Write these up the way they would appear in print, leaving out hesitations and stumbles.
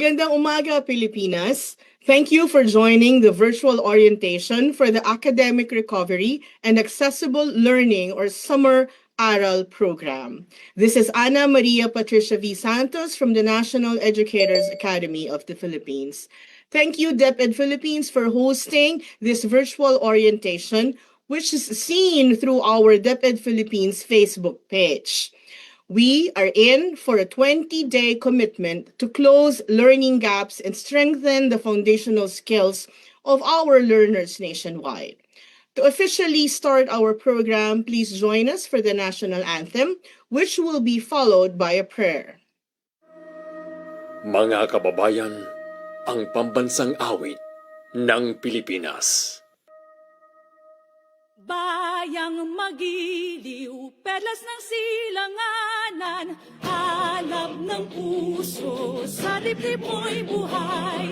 Magandang umaga, Pilipinas. Thank you for joining the virtual orientation for the Academic Recovery and Accessible Learning or Summer ARAL program. This is Ana Maria Patricia V. Santos from the National Educators Academy of the Philippines. Thank you, DepEd Philippines, for hosting this virtual orientation, which is seen through our DepEd Philippines Facebook page. We are in for a 20-day commitment to close learning gaps and strengthen the foundational skills of our learners nationwide. To officially start our program, please join us for the national anthem, which will be followed by a prayer. Mga kababayan, ang pambansang awit ng Pilipinas. Bayang magiliw, perlas ng silanganan, alab ng puso, sa dibdib mo'y buhay.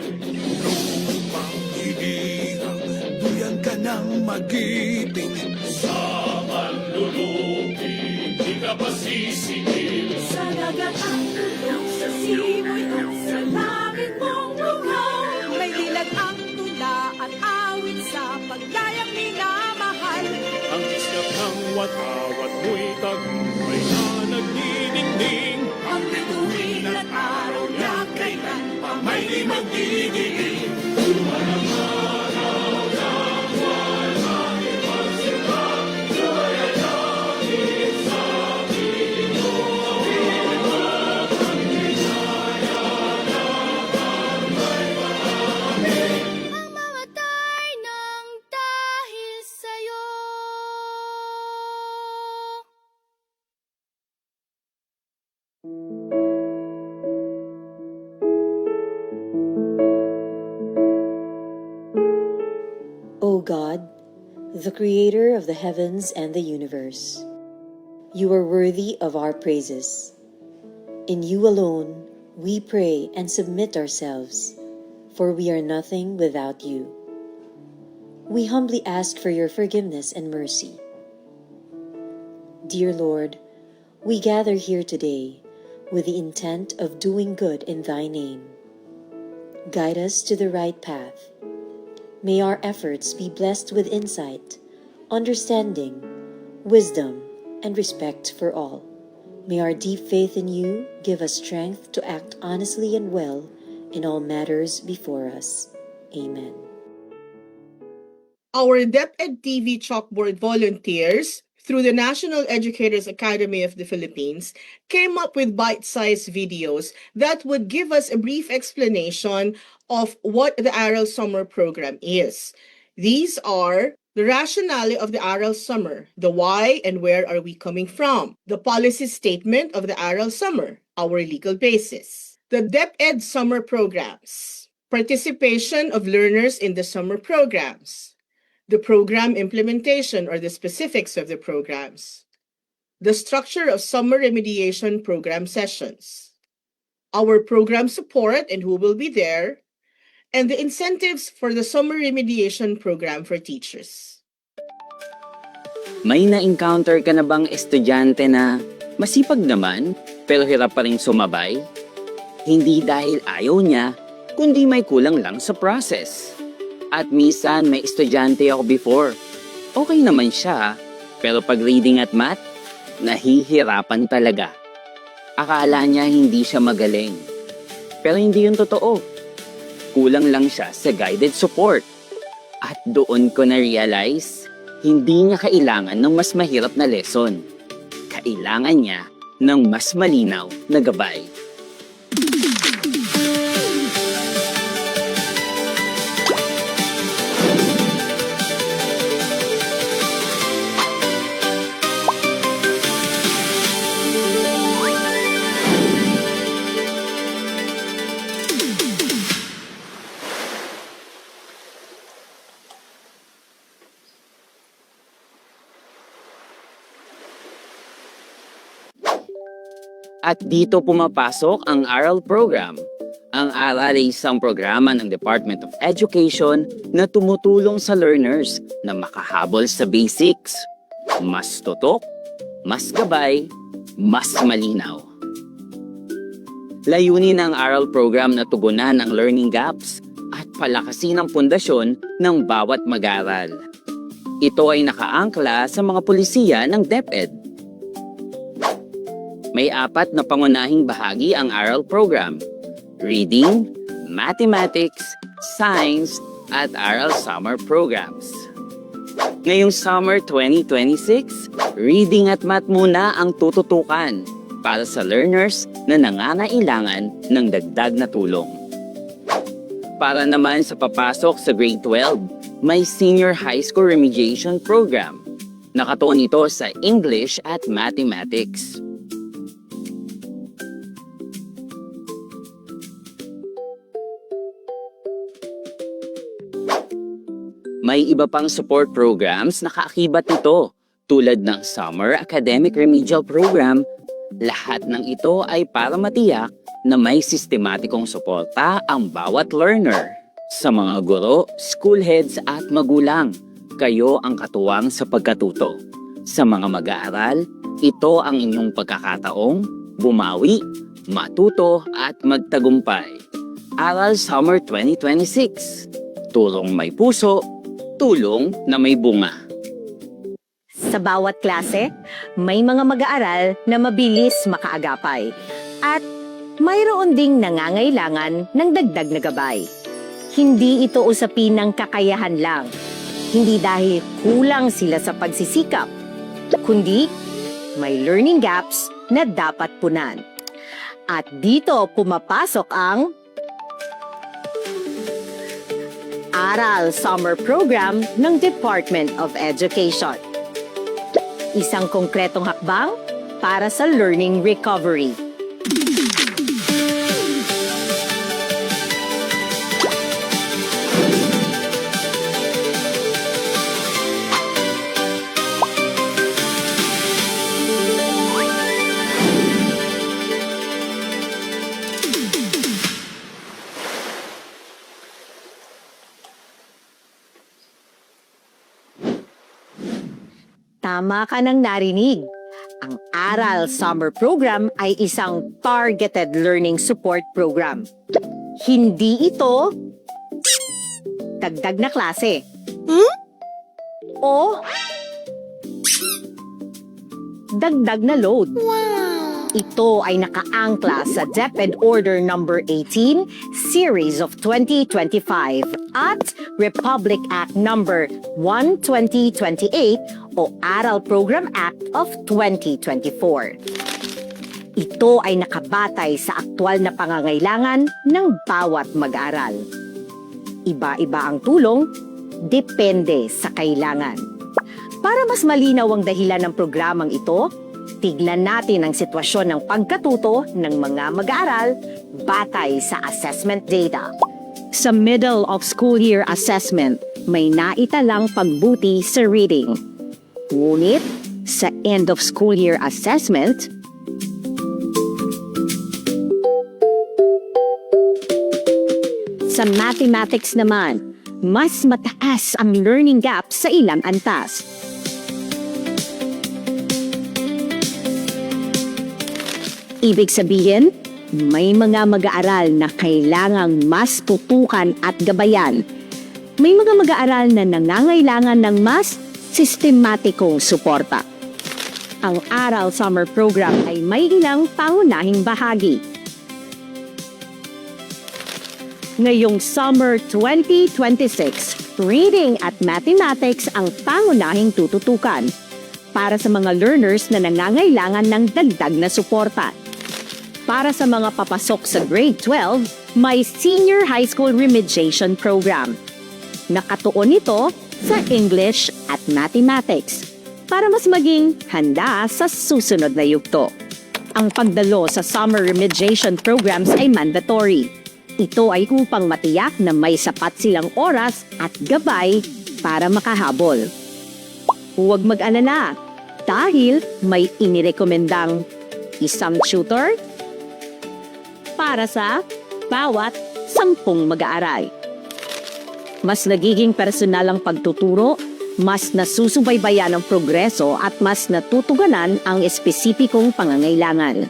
Lupang hinihang, duyan ka ng magiting. Sa manlulupi, di ka pasisingil. Sa dagat ang tulong, sa simoy at sa langit mong lugaw. May dilag ang tula at awit sa pagdayang minamahal. Ang islap ng watawat mo'y tagumpay na nagniningning. Ang bituin at araw niya kailan pa may di magdidiin. O God, the creator of the heavens and the universe, you are worthy of our praises. In you alone we pray and submit ourselves, for we are nothing without you. We humbly ask for your forgiveness and mercy. Dear Lord, we gather here today with the intent of doing good in thy name. Guide us to the right path. May our efforts be blessed with insight, understanding, wisdom, and respect for all. May our deep faith in you give us strength to act honestly and well in all matters before us. Amen. Our DepEd TV chalkboard volunteers, through the National Educators Academy of the Philippines, came up with bite-sized videos that would give us a brief explanation of what the ARAL Summer program is. These are the rationale of the ARAL Summer, the why and where are we coming from, the policy statement of the ARAL Summer, our legal basis, the DepEd Summer programs, participation of learners in the summer programs, the program implementation or the specifics of the programs, the structure of summer remediation program sessions, our program support and who will be there, and the incentives for the summer remediation program for teachers. May na-encounter ka na bang estudyante na masipag naman pero hirap pa rin sumabay? Hindi dahil ayaw niya, kundi may kulang lang sa process. At minsan may estudyante ako before. Okay naman siya, pero pag reading at math, nahihirapan talaga. Akala niya hindi siya magaling. Pero hindi yun totoo. Kulang lang siya sa guided support. At doon ko na-realize, hindi niya kailangan ng mas mahirap na lesson. Kailangan niya ng mas malinaw na gabay. At dito pumapasok ang ARAL program. Ang ARAL ay isang programa ng Department of Education na tumutulong sa learners na makahabol sa basics. Mas tutok, mas gabay, mas malinaw. Layunin ng aral program na tugunan ang learning gaps at palakasin ang pundasyon ng bawat mag-aaral. Ito ay nakaangkla sa mga pulisiya ng DepEd. May 4 na pangunahing bahagi ang aral program: Reading, Mathematics, Science, at Aral Summer Programs. Ngayong Summer 2026, Reading at Math muna ang tututukan para sa learners na nangangailangan ng dagdag na tulong. Para naman sa papasok sa grade 12, may Senior High School Remediation Program. Nakatuon ito sa English at Mathematics. May iba pang support programs na kaakibat nito, tulad ng Summer Academic Remedial Program. Lahat ng ito ay para matiyak na may sistematikong suporta ang bawat learner. Sa mga guro, school heads at magulang, kayo ang katuwang sa pagkatuto. Sa mga mag-aaral, ito ang inyong pagkakataong bumawi, matuto at magtagumpay. Aral Summer 2026. Tulong may puso, tulong na may bunga. Sa bawat klase, may mga mag-aaral na mabilis makaagapay at mayroon ding nangangailangan ng dagdag na gabay. Hindi ito usapin ng kakayahan lang, hindi dahil kulang sila sa pagsisikap, kundi may learning gaps na dapat punan. At dito pumapasok ang Aral Summer Program ng Department of Education. Isang konkretong hakbang para sa learning recovery. Tama ka nang narinig. Ang Aral Summer Program ay isang targeted learning support program. Hindi ito dagdag na klase. O dagdag na load. Ito ay nakaangkla sa DepEd Order No. 18, Series of 2025 at Republic Act No. 1/2028 o Aral Program Act of 2024. Ito ay nakabatay sa aktwal na pangangailangan ng bawat mag-aaral. Iba-iba ang tulong, depende sa kailangan. Para mas malinaw ang dahilan ng programang ito, tignan natin ang sitwasyon ng pagkatuto ng mga mag-aaral batay sa assessment data. Sa middle of school year assessment, may naitalang pagbuti sa reading. Ngunit, sa end of school year assessment, sa mathematics naman, mas mataas ang learning gap sa ilang antas. Ibig sabihin, may mga mag-aaral na kailangang mas tutukan at gabayan. May mga mag-aaral na nangangailangan ng mas sistematikong suporta. Ang Aral Summer Program ay may ilang pangunahing bahagi. Ngayong Summer 2026, Reading at Mathematics ang pangunahing tututukan para sa mga learners na nangangailangan ng dagdag na suporta. Para sa mga papasok sa grade 12, may Senior High School Remediation Program. Nakatuon ito sa English at Mathematics para mas maging handa sa susunod na yugto. Ang pagdalo sa summer remediation programs ay mandatory. Ito ay upang matiyak na may sapat silang oras at gabay para makahabol. Huwag mag-alala dahil may inirekomendang isang tutor para sa bawat 10 mag-aaral. Mas nagiging personal ang pagtuturo, mas nasusubaybayan ang progreso at mas natutugunan ang espesipikong pangangailangan.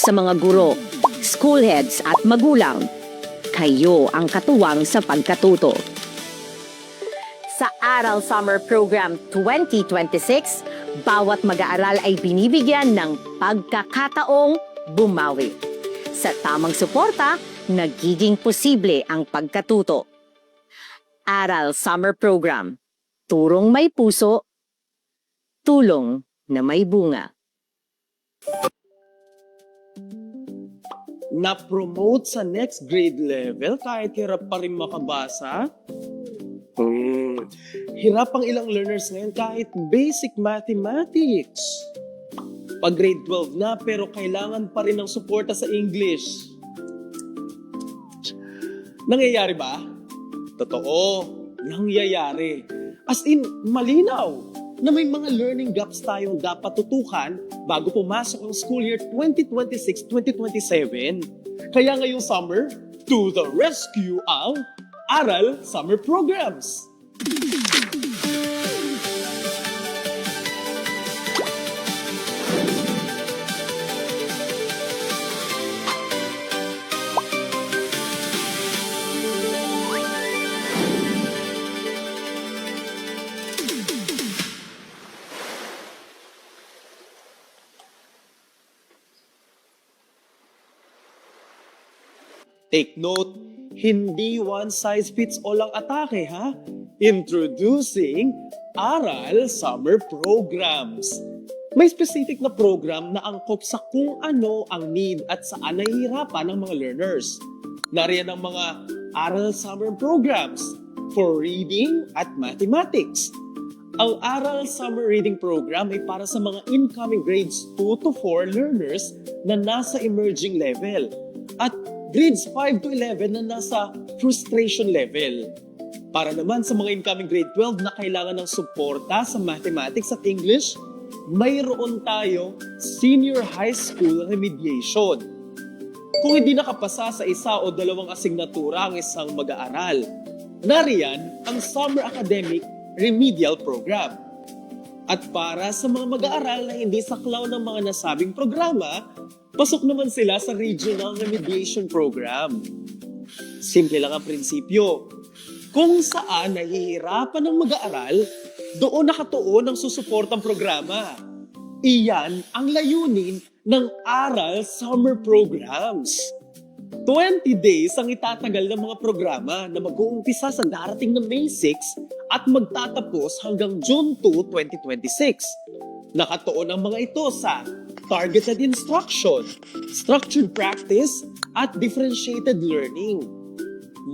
sa mga guro, school heads at magulang. Kayo ang katuwang sa pagkatuto. Sa Aral Summer Program 2026, bawat mag-aaral ay binibigyan ng pagkakataong bumawi. Sa tamang suporta, nagiging posible ang pagkatuto. Aral Summer Program. Turong may puso, tulong na may bunga. Na-promote sa next grade level kahit hirap pa rin makabasa? Hirap ang ilang learners ngayon kahit basic mathematics. Pag grade 12 na pero kailangan pa rin ng suporta sa English. Nangyayari ba? Totoo, nangyayari. As in, malinaw na may mga learning gaps tayong dapat tutukan bago pumasok ang school year 2026-2027. Kaya ngayong summer, to the rescue ang Aral Summer Programs! Take note, hindi one-size-fits-all ang atake, ha? Introducing Aral Summer Programs. May specific na program na angkop sa kung ano ang need at saan nahihirapan ng mga learners. Nariyan ang mga Aral Summer Programs for reading at mathematics. Ang Aral Summer Reading Program ay para sa mga incoming grades 2 to 4 learners na nasa emerging level at grades 5 to 11 na nasa frustration level. Para naman sa mga incoming grade 12 na kailangan ng suporta sa mathematics at English, mayroon tayo senior high school remediation. Kung hindi nakapasa sa isa o dalawang asignatura ang isang mag-aaral, nariyan ang Summer Academic Remedial Program. At para sa mga mag-aaral na hindi saklaw ng mga nasabing programa, pasok naman sila sa Regional Remediation Program. Simple lang ang prinsipyo. Kung saan nahihirapan ng mag-aaral, doon nakatuon ang susuportang programa. Iyan ang layunin ng Aral Summer Programs. 20 days ang itatagal ng mga programa na mag-uumpisa sa darating na May 6 at magtatapos hanggang June 2, 2026. Nakatuon ang mga ito sa targeted instruction, structured practice, at differentiated learning.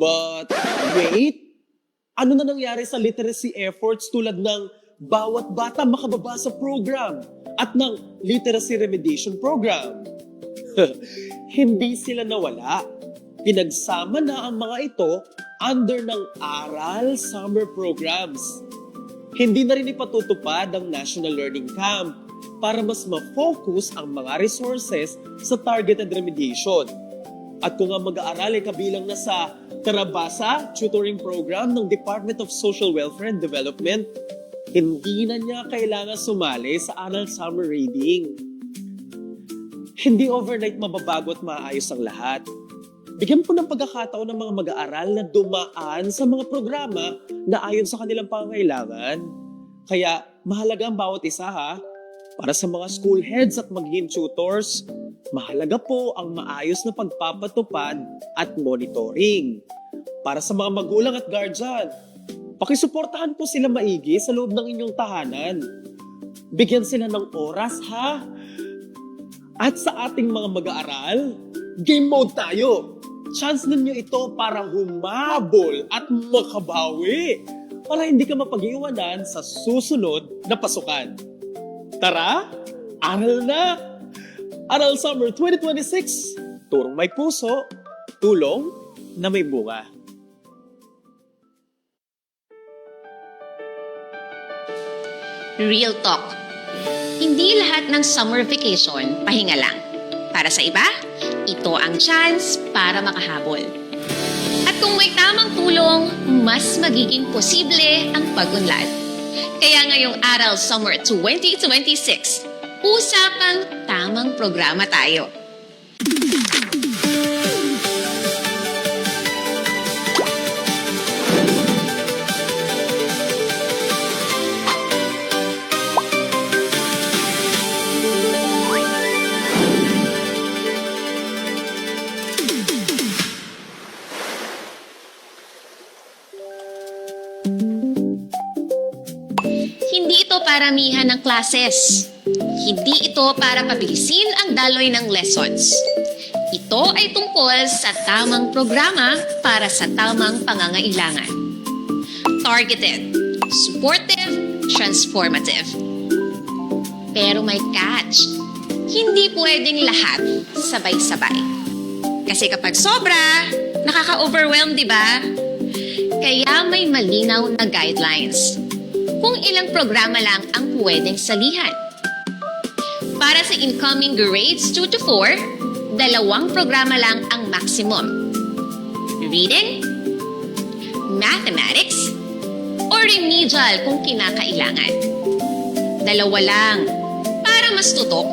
But wait, ano na nangyari sa literacy efforts tulad ng bawat bata makababasa program at ng literacy remediation program? Hindi sila nawala. Pinagsama na ang mga ito under ng Aral Summer Programs. Hindi na rin ipatutupad ang National Learning Camp para mas ma-focus ang mga resources sa targeted remediation. At kung ang mag-aaral ay kabilang na sa Karabasa Tutoring Program ng Department of Social Welfare and Development, hindi na niya kailangan sumali sa Aral Summer Reading. Hindi overnight mababago at maayos ang lahat. Bigyan po ng pagkakataon ng mga mag-aaral na dumaan sa mga programa na ayon sa kanilang pangangailangan. Kaya mahalaga ang bawat isa, ha? Para sa mga school heads at magiging tutors, mahalaga po ang maayos na pagpapatupad at monitoring. Para sa mga magulang at guardian, pakisuportahan po sila maigi sa loob ng inyong tahanan. Bigyan sila ng oras, ha? At sa ating mga mag-aaral, game mode tayo. Chance ninyo ito para humabol at makabawi para hindi ka mapag-iwanan sa susunod na pasukan. Tara, aral na! Aral Summer 2026, turong may puso, tulong na may bunga. Real talk. Hindi lahat ng summer vacation pahinga lang. Para sa iba, ito ang chance para makahabol. At kung may tamang tulong, mas magiging posible ang pag-unlad. Kaya ngayong Aral Summer 2026, usapang tamang programa tayo. ito paramihan ng classes. Hindi ito para pabilisin ang daloy ng lessons. Ito ay tungkol sa tamang programa para sa tamang pangangailangan. Targeted, supportive, transformative. Pero may catch. Hindi pwedeng lahat sabay-sabay. Kasi kapag sobra, nakaka-overwhelm, di ba? Kaya may malinaw na guidelines kung ilang programa lang ang pwedeng salihan. Para sa incoming grades 2 to 4, 2 programa lang ang maximum. Reading, mathematics, or remedial kung kinakailangan. 2 lang para mas tutok.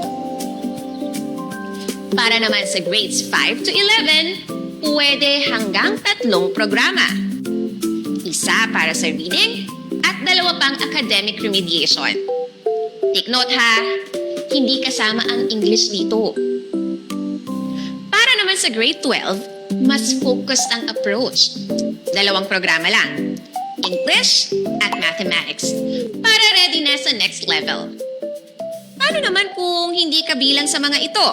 Para naman sa grades 5 to 11, pwede hanggang 3 programa. Isa para sa reading at 2 pang academic remediation. Take note ha, hindi kasama ang English dito. Para naman sa grade 12, mas focused ang approach. 2 programa lang, English at mathematics, para ready na sa next level. Paano naman kung hindi kabilang sa mga ito?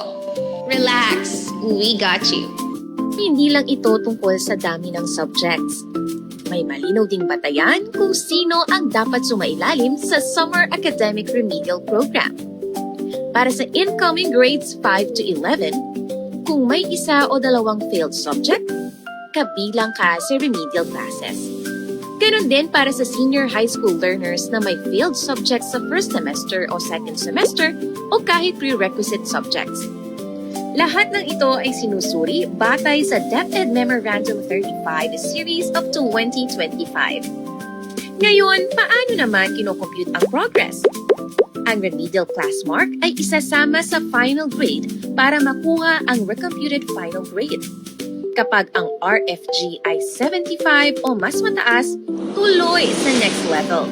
Relax, we got you. Hindi lang ito tungkol sa dami ng subjects. May malinaw ding batayan kung sino ang dapat sumailalim sa Summer Academic Remedial Program. Para sa incoming grades 5 to 11, kung may 1 o 2 failed subject, kabilang ka sa remedial classes. Ganon din para sa senior high school learners na may failed subjects sa first semester o second semester o kahit prerequisite subjects. Lahat ng ito ay sinusuri batay sa DepEd Memorandum 35 Series of 2025. Ngayon, paano naman kinocompute ang progress? Ang remedial class mark ay isasama sa final grade para makuha ang recomputed final grade. Kapag ang RFG ay 75 o mas mataas, tuloy sa next level.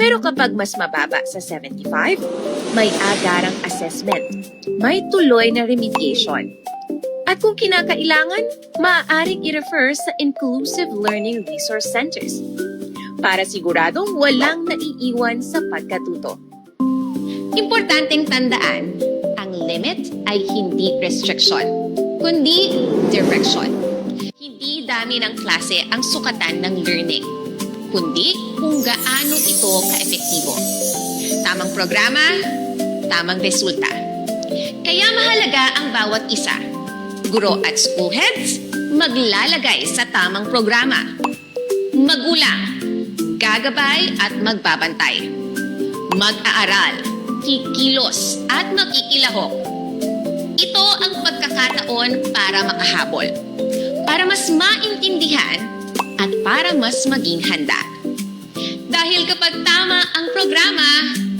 Pero kapag mas mababa sa 75, may agarang assessment. May tuloy na remediation. At kung kinakailangan, maaaring i-refer sa Inclusive Learning Resource Centers para siguradong walang naiiwan sa pagkatuto. Importanteng tandaan, ang limit ay hindi restriction, kundi direction. Hindi dami ng klase ang sukatan ng learning, kundi kung gaano ito ka-epektibo. Tamang programa, tamang resulta. Kaya mahalaga ang bawat isa. Guro at school heads, maglalagay sa tamang programa. Magulang, gagabay at magbabantay. Mag-aaral, kikilos at magkikilahok. Ito ang pagkakataon para makahabol, para mas maintindihan at para mas maging handa. Dahil kapag tama ang programa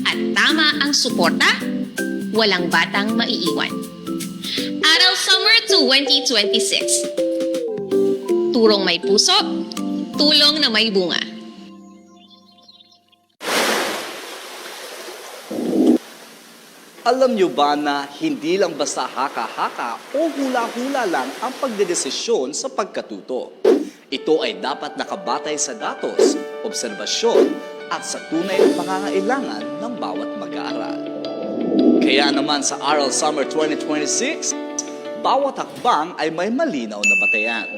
at tama ang suporta, walang batang maiiwan. Aral Summer 2026. Turong may puso, tulong na may bunga. Alam niyo ba na hindi lang basta haka-haka o hula-hula lang ang pagdedesisyon sa pagkatuto? Ito ay dapat nakabatay sa datos, obserbasyon, at sa tunay na pangangailangan ng bawat mag-aaral. Kaya naman sa Aral Summer 2026, bawat hakbang ay may malinaw na batayan.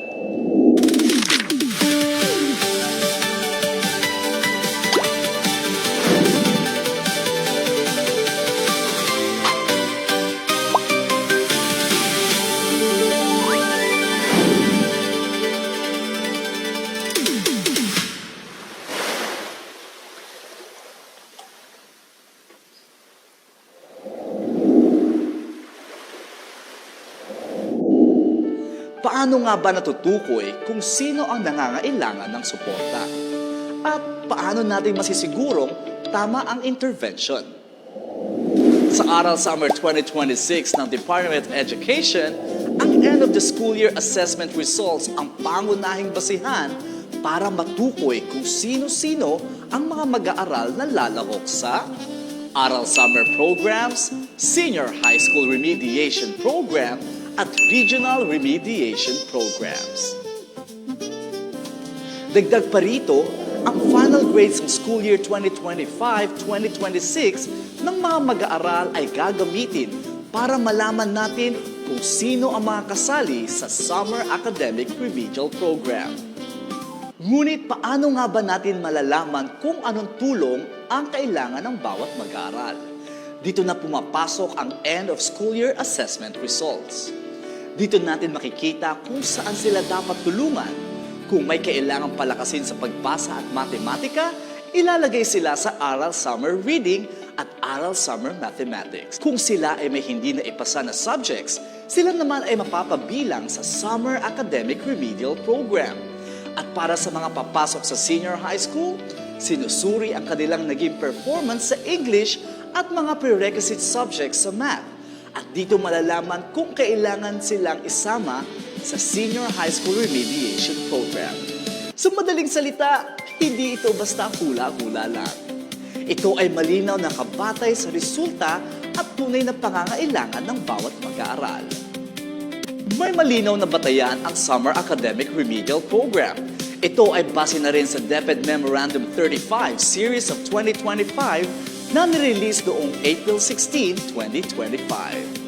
Paano nga ba natutukoy kung sino ang nangangailangan ng suporta? At paano natin masisigurong tama ang intervention? Sa Aral Summer 2026 ng Department of Education, ang end of the school year assessment results ang pangunahing basihan para matukoy kung sino-sino ang mga mag-aaral na lalahok sa Aral Summer Programs, Senior High School Remediation Program, at Regional Remediation Programs. Dagdag pa rito, ang final grades ng school year 2025-2026 ng mga mag-aaral ay gagamitin para malaman natin kung sino ang mga kasali sa Summer Academic Remedial Program. Ngunit paano nga ba natin malalaman kung anong tulong ang kailangan ng bawat mag-aaral? Dito na pumapasok ang end of school year assessment results. Dito natin makikita kung saan sila dapat tulungan. Kung may kailangang palakasin sa pagbasa at matematika, ilalagay sila sa Aral Summer Reading at Aral Summer Mathematics. Kung sila ay may hindi na ipasa na subjects, sila naman ay mapapabilang sa Summer Academic Remedial Program. At para sa mga papasok sa senior high school, sinusuri ang kanilang naging performance sa English at mga prerequisite subjects sa math. At dito malalaman kung kailangan silang isama sa Senior High School Remediation Program. Sa madaling salita, hindi ito basta hula-hula lang. Ito ay malinaw na kabatay sa resulta at tunay na pangangailangan ng bawat mag-aaral. May malinaw na batayan ang Summer Academic Remedial Program. Ito ay base na rin sa DepEd Memorandum 35 Series of 2025 na nirelease noong April 16, 2025.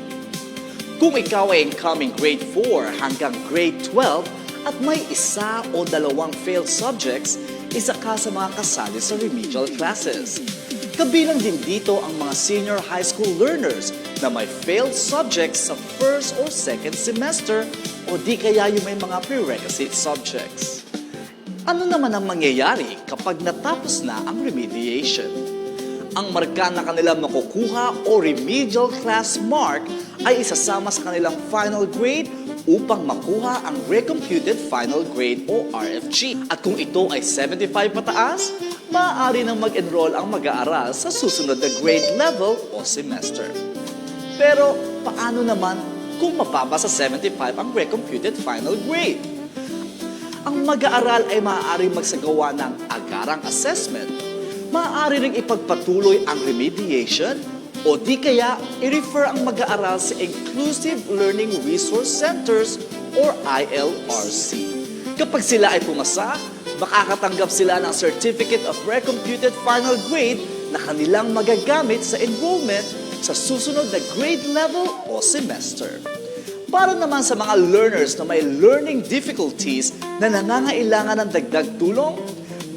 Kung ikaw ay incoming grade 4 hanggang grade 12 at may isa o dalawang failed subjects, isa ka sa mga kasali sa remedial classes. Kabilang din dito ang mga senior high school learners na may failed subjects sa first or second semester o di kaya yung may mga prerequisite subjects. Ano naman ang mangyayari kapag natapos na ang remediation? Ang marka na kanilang makukuha o remedial class mark ay isasama sa kanilang final grade upang makuha ang Recomputed Final Grade o RFG. At kung ito ay 75 pataas, maaari nang mag-enroll ang mag-aaral sa susunod na grade level o semester. Pero paano naman kung mababa sa 75 ang Recomputed Final Grade? Ang mag-aaral ay maaaring magsagawa ng agarang assessment, maaari ring ipagpatuloy ang remediation o di kaya i-refer ang mag-aaral sa Inclusive Learning Resource Centers or ILRC. Kapag sila ay pumasa, makakatanggap sila ng Certificate of Recomputed Final Grade na kanilang magagamit sa enrollment sa susunod na grade level o semester. Para naman sa mga learners na may learning difficulties na nangangailangan ng dagdag tulong,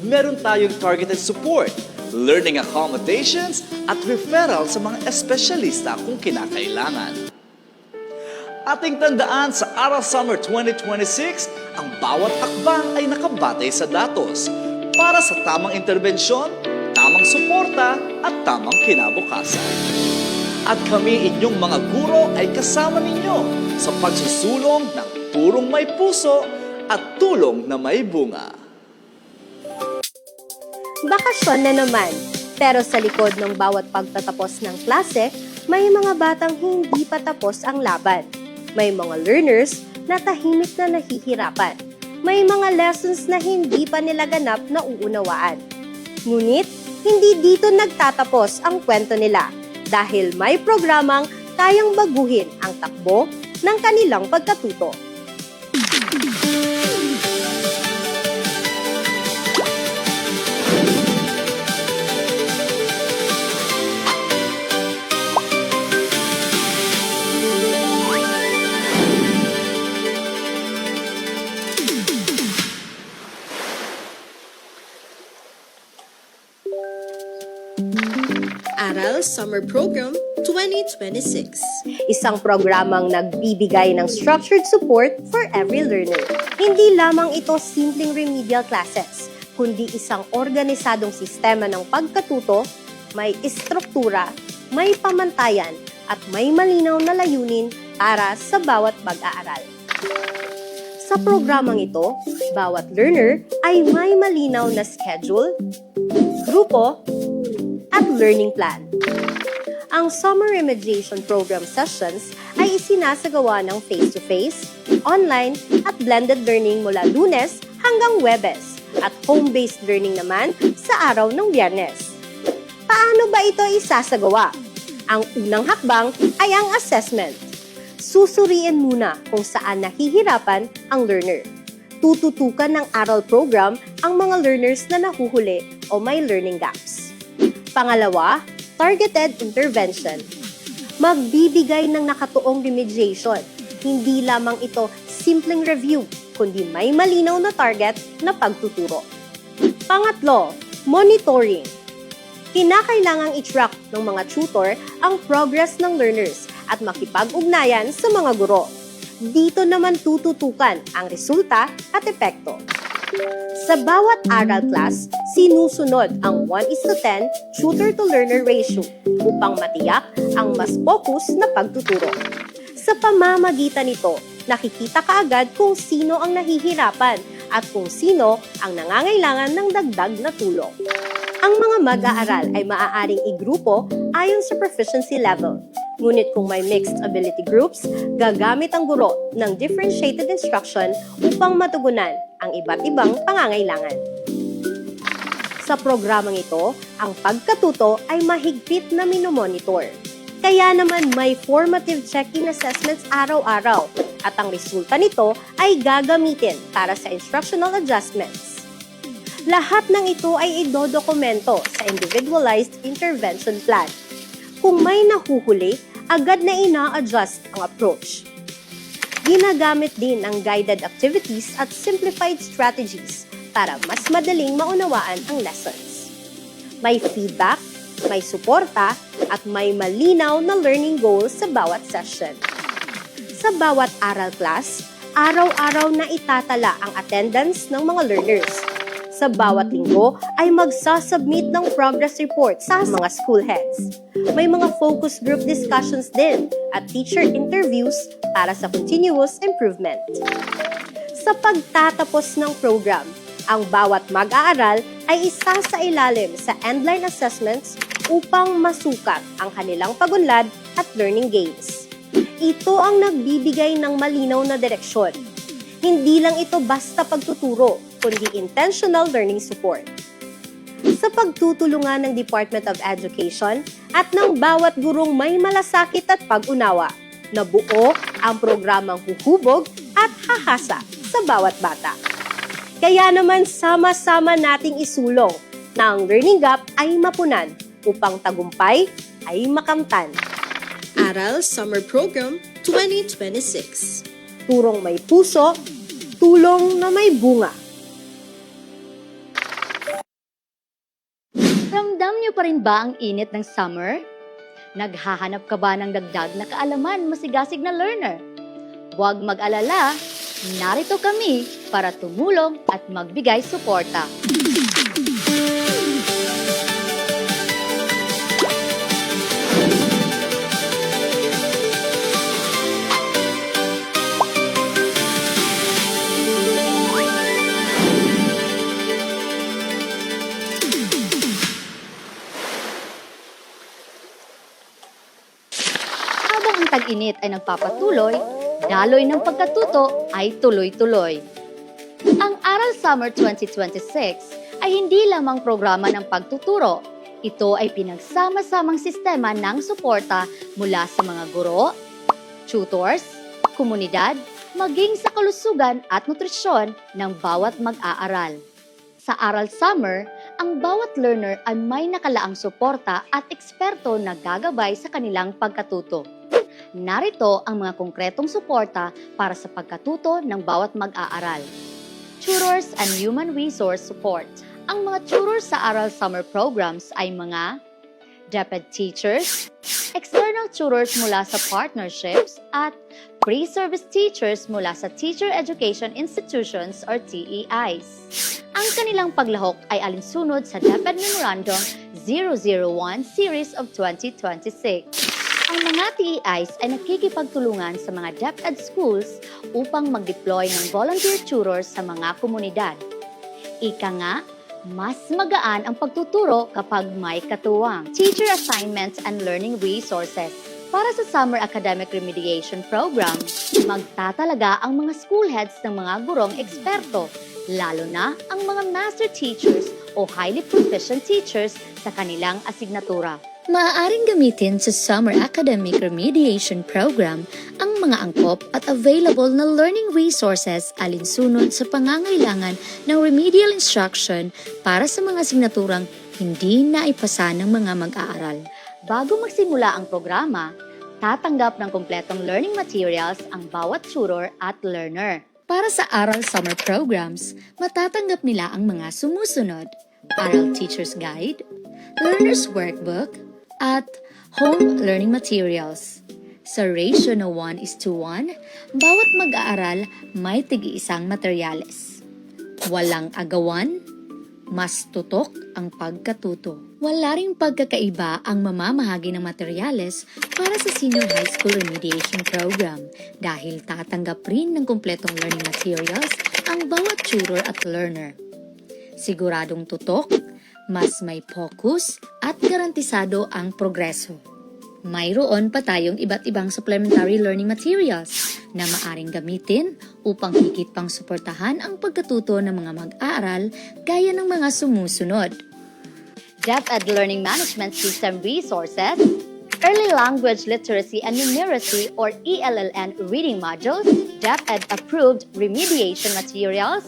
meron tayong targeted support, learning accommodations, at referral sa mga espesyalista kung kinakailangan. Ating tandaan sa Aral Summer 2026, ang bawat hakbang ay nakabatay sa datos para sa tamang interbensyon, tamang suporta, at tamang kinabukasan. At kami inyong mga guro ay kasama ninyo sa pagsusulong ng turong may puso at tulong na may bunga. Bakasyon na naman, pero sa likod ng bawat pagtatapos ng klase, may mga batang hindi pa tapos ang laban. May mga learners na tahimik na nahihirapan. May mga lessons na hindi pa nila ganap na uunawaan. Ngunit, hindi dito nagtatapos ang kwento nila dahil may programang kayang baguhin ang takbo ng kanilang pagkatuto. Aral Summer Program 2026. Isang programang nagbibigay ng structured support for every learner. Hindi lamang ito simpleng remedial classes, kundi isang organisadong sistema ng pagkatuto, may istruktura, may pamantayan, at may malinaw na layunin para sa bawat mag-aaral. Sa programang ito, bawat learner ay may malinaw na schedule, grupo, at learning plan. Ang Summer Remediation Program sessions ay isinasagawa ng face-to-face, online, at blended learning mula Lunes hanggang Huwebes at home-based learning naman sa araw ng Biyernes. Paano ba ito isasagawa? Ang unang hakbang ay ang assessment. Susuriin muna kung saan nahihirapan ang learner. Tututukan ng aral program ang mga learners na nahuhuli o may learning gaps. Pangalawa, targeted intervention. Magbibigay ng nakatuong remediation. Hindi lamang ito simpleng review, kundi may malinaw na target na pagtuturo. Pangatlo, monitoring. Kinakailangang i-track ng mga tutor ang progress ng learners at makipag-ugnayan sa mga guro. Dito naman tututukan ang resulta at epekto. Sa bawat aral class, sinusunod ang 1:10 tutor-to-learner ratio upang matiyak ang mas focus na pagtuturo. Sa pamamagitan nito, nakikita kaagad kung sino ang nahihirapan at kung sino ang nangangailangan ng dagdag na tulong. Ang mga mag-aaral ay maaaring igrupo ayon sa proficiency level. Ngunit kung may mixed ability groups, gagamit ang guro ng differentiated instruction upang matugunan ang iba't ibang pangangailangan. Sa programang ito, ang pagkatuto ay mahigpit na minomonitor. Kaya naman may formative check-in assessments araw-araw at ang resulta nito ay gagamitin para sa instructional adjustments. Lahat ng ito ay idodokumento sa individualized intervention plan. Kung may nahuhuli, agad na ina-adjust ang approach. Ginagamit din ang guided activities at simplified strategies para mas madaling maunawaan ang lessons. May feedback, may suporta, at may malinaw na learning goals sa bawat session. Sa bawat aral class, araw-araw na itatala ang attendance ng mga learners. Sa bawat linggo ay magsasubmit ng progress report sa mga school heads. May mga focus group discussions din at teacher interviews para sa continuous improvement. Sa pagtatapos ng program, ang bawat mag-aaral ay isasailalim sa endline assessments upang masukat ang kanilang pagunlad at learning gains. Ito ang nagbibigay ng malinaw na direksyon. Hindi lang ito basta pagtuturo, kundi intentional learning support. Sa pagtutulungan ng Department of Education at ng bawat gurong may malasakit at pag-unawa, nabuo ang programang huhubog at hahasa sa bawat bata. Kaya naman sama-sama nating isulong na ang learning gap ay mapunan upang tagumpay ay makamtan. Aral Summer Program 2026. Turong may puso, tulong na may bunga. Ramdam niyo pa rin ba ang init ng summer? Naghahanap ka ba ng dagdag na kaalaman masigasig na learner? Huwag mag-alala, narito kami para tumulong at magbigay suporta. Habang ang tag-init ay nagpapatuloy, daloy ng pagkatuto ay tuloy-tuloy. Ang Aral Summer 2026 ay hindi lamang programa ng pagtuturo. Ito ay pinagsama-samang sistema ng suporta mula sa mga guro, tutors, komunidad, maging sa kalusugan at nutrisyon ng bawat mag-aaral. Sa Aral Summer, ang bawat learner ay may nakalaang suporta at eksperto na gagabay sa kanilang pagkatuto. Narito ang mga konkretong suporta para sa pagkatuto ng bawat mag-aaral. Tutors and Human Resource Support. Ang mga tutors sa Aral Summer Programs ay mga deputy teachers, external tutors mula sa partnerships, at pre-service teachers mula sa Teacher Education Institutions or TEIs. Ang kanilang paglahok ay alinsunod sa DepEd Memorandum 001 Series of 2026. Ang mga TEIs ay nakikipagtulungan sa mga DepEd schools upang mag-deploy ng volunteer tutors sa mga komunidad. Ika nga, mas magaan ang pagtuturo kapag may katuwang. Teacher assignments and learning resources. Para sa Summer Academic Remediation Program, magtatalaga ang mga school heads ng mga gurong eksperto, lalo na ang mga master teachers o highly proficient teachers sa kanilang asignatura. Maaaring gamitin sa Summer Academic Remediation Program ang mga angkop at available na learning resources alinsunod sa pangangailangan ng remedial instruction para sa mga asignaturang hindi naipasa ng mga mag-aaral. Bago magsimula ang programa, tatanggap ng kumpletong learning materials ang bawat tutor at learner. Para sa Aral Summer Programs, matatanggap nila ang mga sumusunod: Aral Teacher's Guide, Learner's Workbook, at Home Learning Materials. Sa ratio na 1:1, bawat mag-aaral may tig-iisang materyales. Walang agawan, mas tutok ang pagkatuto. Wala ring pagkakaiba ang mamamahagi ng materyales para sa Senior High School Remediation Program dahil tatanggap rin ng kumpletong learning materials ang bawat tutor at learner. Siguradong tutok, mas may focus at garantisado ang progreso. Mayroon pa tayong iba't ibang supplementary learning materials na maaring gamitin upang higit pang suportahan ang pagkatuto ng mga mag-aaral gaya ng mga sumusunod: DepEd Learning Management System Resources, Early Language Literacy and Numeracy or ELLN Reading Modules, DepEd Approved Remediation Materials,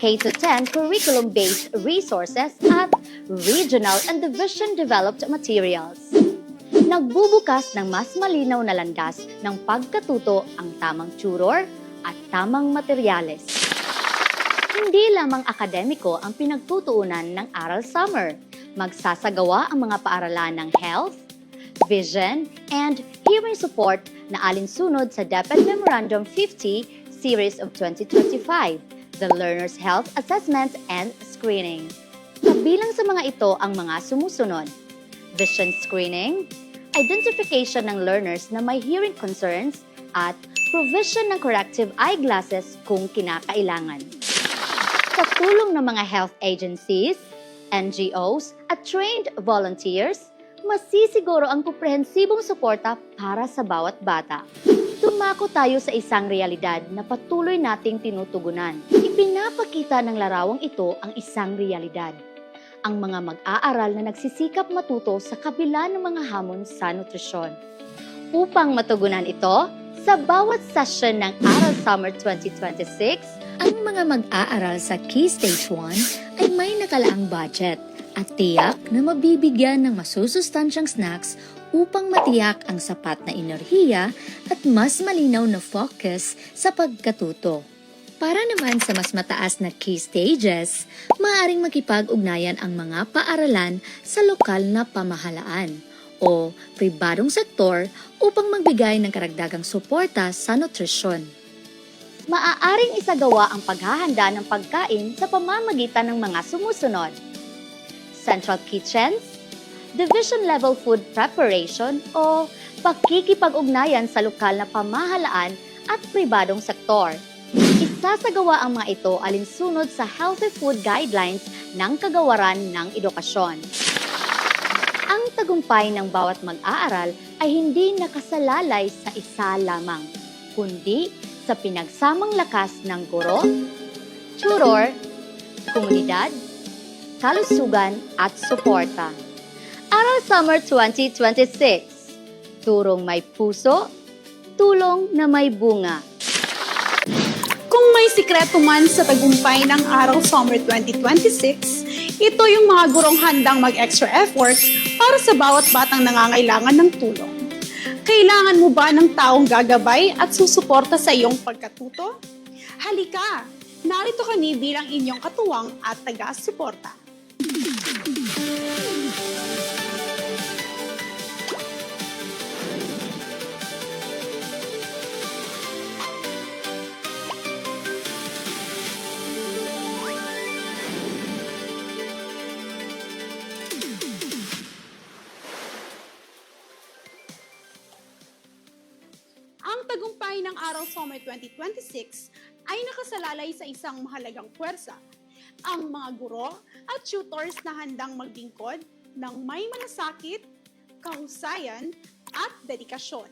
K-10 curriculum-based resources at regional and division-developed materials. Nagbubukas ng mas malinaw na landas ng pagkatuto ang tamang tutor at tamang materyales. Hindi lamang akademiko ang pinagtutuunan ng Aral Summer. Magsasagawa ang mga paaralan ng health, vision, and hearing support na alinsunod sa DepEd Memorandum 50 Series of 2025. The Learner's Health Assessment and Screening. Kabilang sa mga ito ang mga sumusunod: Vision Screening, Identification ng learners na may hearing concerns, at provision ng corrective eyeglasses kung kinakailangan. Sa tulong ng mga health agencies, NGOs, at trained volunteers, masisiguro ang komprehensibong suporta para sa bawat bata. Tumako tayo sa isang realidad na patuloy nating tinutugunan. Ipinapakita ng larawang ito ang isang realidad. Ang mga mag-aaral na nagsisikap matuto sa kabila ng mga hamon sa nutrisyon. Upang matugunan ito, sa bawat session ng Aral Summer 2026, ang mga mag-aaral sa Key Stage 1 ay may nakalaang budget at tiyak na mabibigyan ng masusustansyang snacks upang matiyak ang sapat na enerhiya at mas malinaw na focus sa pagkatuto. Para naman sa mas mataas na key stages, maaaring makipag-ugnayan ang mga paaralan sa lokal na pamahalaan o pribadong sektor upang magbigay ng karagdagang suporta sa nutrisyon. Maaaring isagawa ang paghahanda ng pagkain sa pamamagitan ng mga sumusunod: Central Kitchens, Division-level food preparation o pakikipag-ugnayan sa lokal na pamahalaan at pribadong sektor. Isasagawa ang mga ito alinsunod sa Healthy Food Guidelines ng Kagawaran ng Edukasyon. Ang tagumpay ng bawat mag-aaral ay hindi nakasalalay sa isa lamang, kundi sa pinagsamang lakas ng guro, tutor, komunidad, kalusugan at suporta. Aral Summer 2026. Turong may puso, tulong na may bunga. Kung may sikreto man sa tagumpay ng Aral Summer 2026, ito yung mga gurong handang mag-extra effort para sa bawat batang nangangailangan ng tulong. Kailangan mo ba ng taong gagabay at susuporta sa iyong pagkatuto? Halika! Narito kami bilang inyong katuwang at taga-suporta. Ang tagumpay ng Aral Summer 2026 ay nakasalalay sa isang mahalagang puwersa. Ang mga guro at tutors na handang maglingkod ng may malasakit, kahusayan at dedikasyon.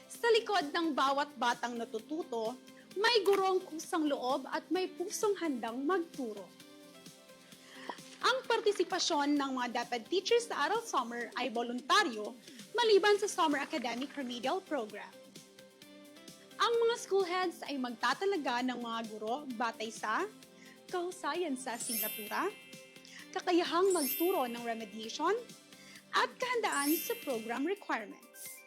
Sa likod ng bawat batang natututo, may gurong kusang loob at may pusong handang magturo. Ang partisipasyon ng mga DepEd teachers sa Aral Summer ay voluntaryo maliban sa Summer Academic Remedial Program. Ang mga school heads ay magtatalaga ng mga guro batay sa kahusayan sa asignatura, kakayahang magturo ng remediation, at kahandaan sa program requirements.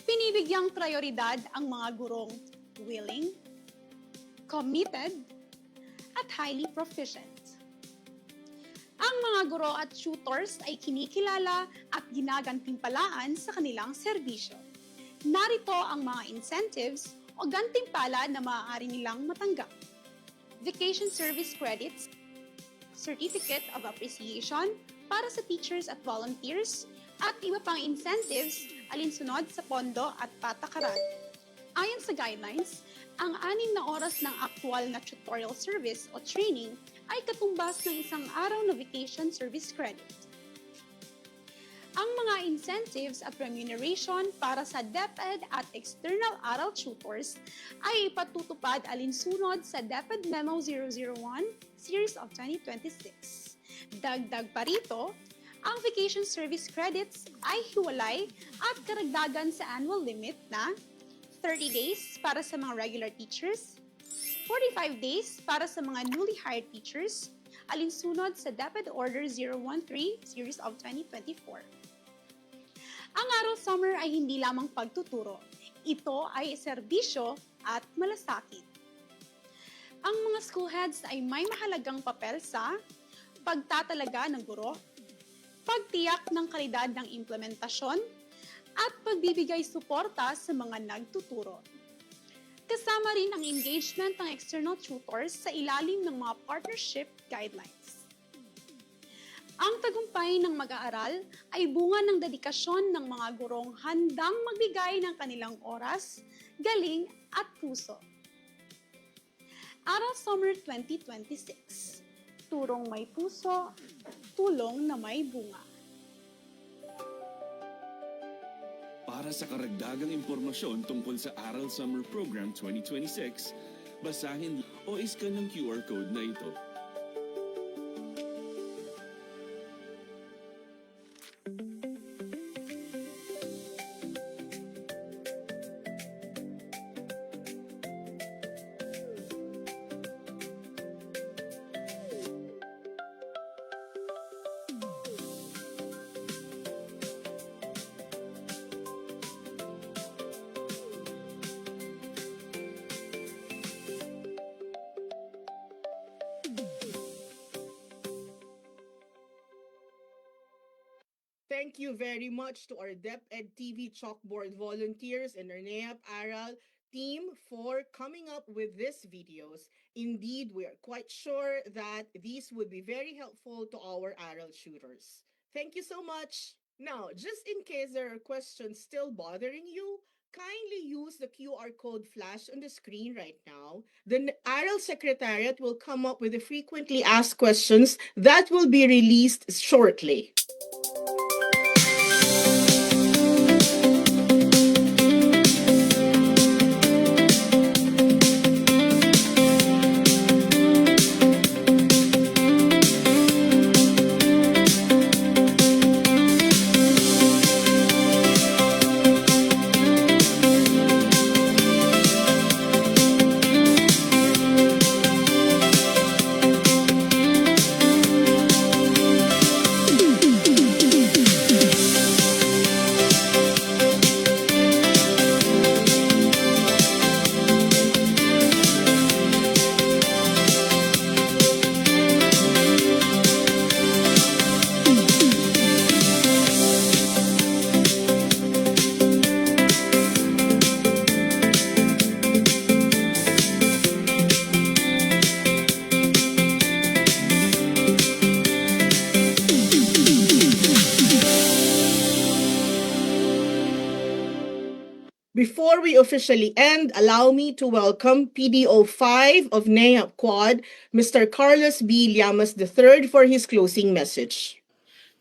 Pinibigyang prioridad ang mga gurong willing, committed, at highly proficient. Ang mga guro at tutors ay kinikilala at ginagantimpalaan sa kanilang serbisyo. Narito ang mga incentives o gantimpala na maaari nilang matanggap. Vacation service credits, certificate of appreciation para sa teachers at volunteers, at iba pang incentives alinsunod sa pondo at patakaran. Ayon sa guidelines, ang 6 na oras ng aktual na tutorial service o training ay katumbas ng isang araw na vacation service credit. Ang mga incentives at remuneration para sa DepEd at external aral tutors ay ipatutupad alinsunod sa DepEd Memo 001 Series of 2026. Dagdag pa rito, ang vacation service credits ay hiwalay at karagdagan sa annual limit na 30 days para sa mga regular teachers, 45 days para sa mga newly hired teachers, alinsunod sa DepEd Order 013 Series of 2024. Ang Aral Summer ay hindi lamang pagtuturo. Ito ay serbisyo at malasakit. Ang mga school heads ay may mahalagang papel sa pagtatalaga ng guro, pagtiyak ng kalidad ng implementasyon, at pagbibigay suporta sa mga nagtuturo. Kasama rin ang engagement ng external tutors sa ilalim ng mga partnership guidelines. Ang tagumpay ng mag-aaral ay bunga ng dedikasyon ng mga gurong handang magbigay ng kanilang oras, galing at puso. Aral Summer 2026. Turong may puso, tulong na may bunga. Para sa karagdagang impormasyon tungkol sa Aral Summer Program 2026, basahin o iskan ng QR code na ito. Thank you very much to our DepEd TV Chalkboard volunteers and our NAEP Aral team for coming up with these videos. Indeed, we are quite sure that these would be very helpful to our Aral shooters. Thank you so much. Now, just in case there are questions still bothering you, kindly use the QR code flash on the screen right now. The Aral Secretariat will come up with the frequently asked questions that will be released shortly. Before we officially end, allow me to welcome PDO5 of NAEP Quad, Mr. Carlos B. Llamas III for his closing message.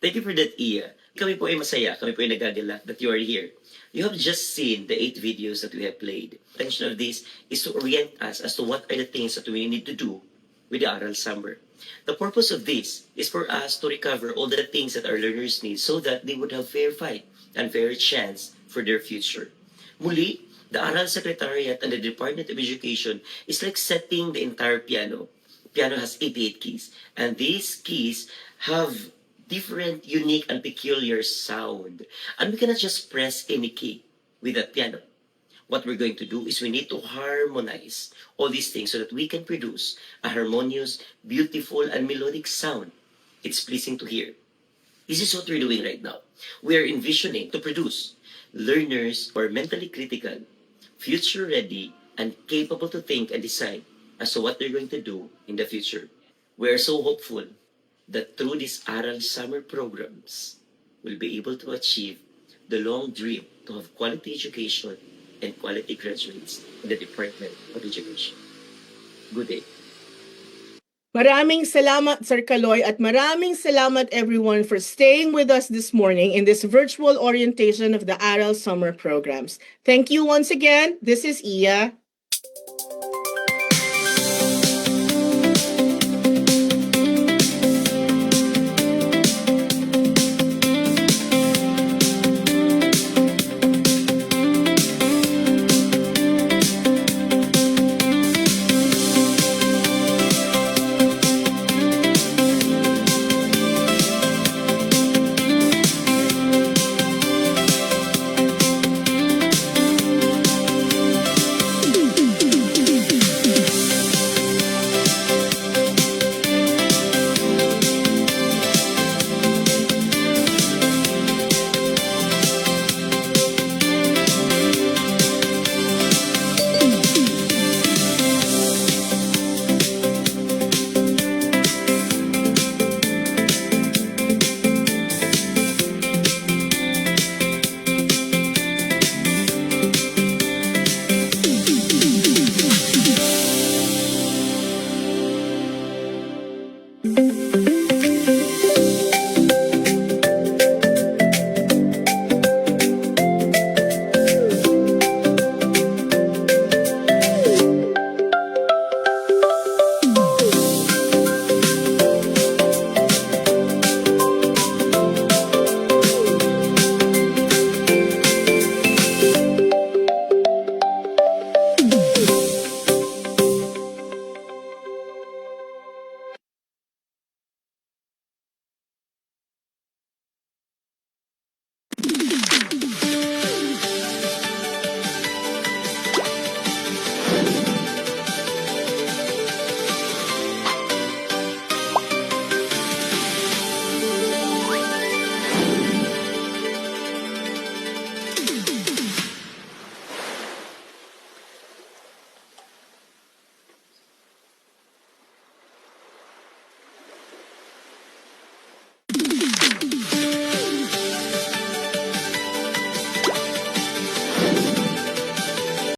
Thank you for that, Iya. Kami po ay masaya, kami po ay nagagalak that you are here. You have just seen the 8 videos that we have played. The intention of this is to orient us as to what are the things that we need to do with the Aral Summer. The purpose of this is for us to recover all the things that our learners need so that they would have fair fight and fair chance for their future. Muli, the Aral Secretariat and the Department of Education is like setting the entire piano. Piano has 88 keys, and these keys have different, unique, and peculiar sound. And we cannot just press any key with that piano. What we're going to do is we need to harmonize all these things so that we can produce a harmonious, beautiful, and melodic sound. It's pleasing to hear. This is what we're doing right now. We are envisioning to produce learners who are mentally critical, future-ready, and capable to think and decide as to what they're going to do in the future. We are so hopeful that through these Aral summer programs, we'll be able to achieve the long dream to have quality education and quality graduates in the Department of Education. Good day. Maraming salamat, Sir Kaloy, at maraming salamat everyone for staying with us this morning in this virtual orientation of the Aral Summer Programs. Thank you once again. This is Iya.